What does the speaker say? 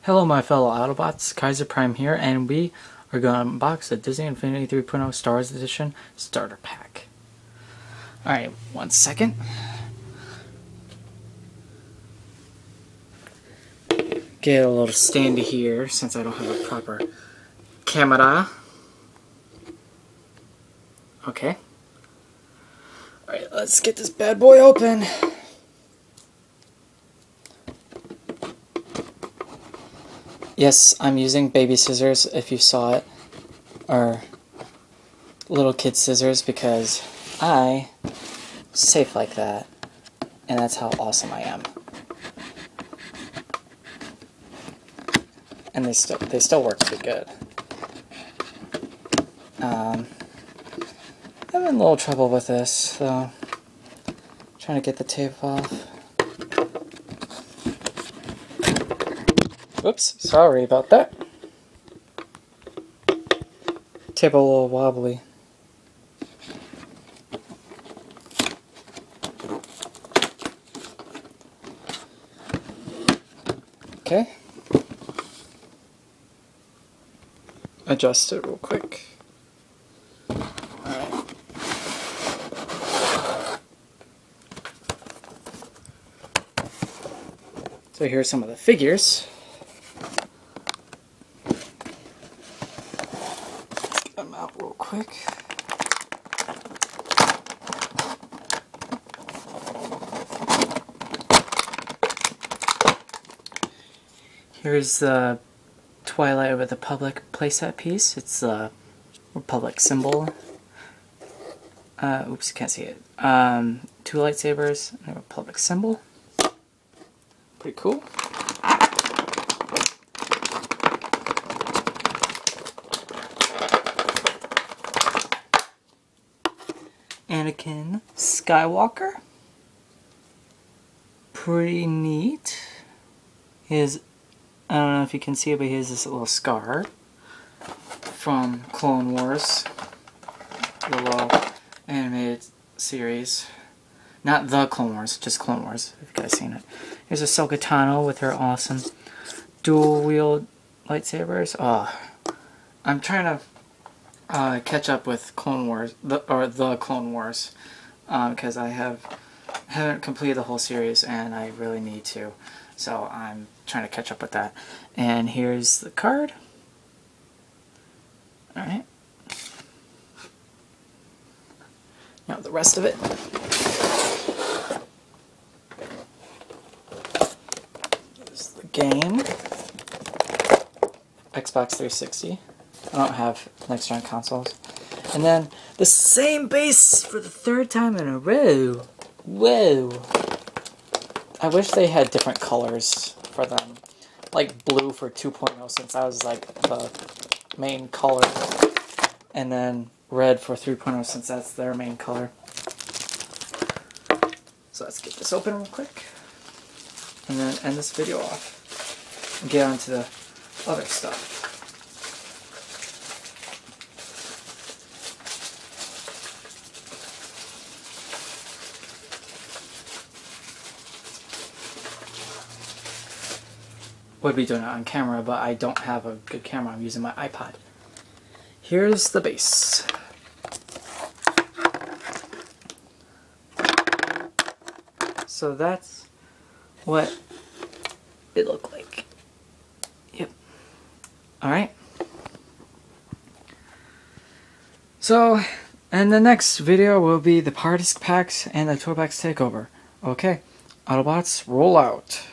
Hello my fellow Autobots, Kaiser Prime here, and we are going to unbox the Disney Infinity 3.0 Star Wars Edition Starter Pack. Alright, one second. Get a little standy here since I don't have a proper camera. Okay. Alright, let's get this bad boy open. Yes, I'm using baby scissors, if you saw it, or little kid scissors, because I'm safe like that, and that's how awesome I am. And they still work pretty good. I'm having a little trouble with this, so trying to get the tape off. Oops, sorry about that. Tape a little wobbly. Okay. Adjust it real quick. Alright. So here's some of the figures. Get them out real quick. Here's the Twilight of the Republic playset piece. It's the Republic symbol. Oops, can't see it. Two lightsabers and a Republic symbol. Pretty cool. Anakin Skywalker. Pretty neat. I don't know if you can see it, but he has this little scar from Clone Wars, the little animated series. Not the Clone Wars, just Clone Wars, if you guys seen it. Here's Ahsoka Tano with her awesome dual-wield lightsabers. Oh, I'm trying to catch up with Clone Wars, the Clone Wars, because I haven't completed the whole series, and I really need to. So I'm trying to catch up with that. And here's the card. Alright. Now the rest of it. Here's the game. Xbox 360. I don't have next-gen consoles. And then the same base for the third time in a row. Whoa. I wish they had different colors for them. Like blue for 2.0, since that was like the main color. And then red for 3.0, since that's their main color. So let's get this open real quick. And then end this video off. And get on to the other stuff. Would be doing it on camera, but I don't have a good camera. I'm using my iPod. Here's the base. So that's what it looked like. Yep. Alright. So, in the next video will be the Party Packs and the Toy Box Takeover. Okay. Autobots, roll out.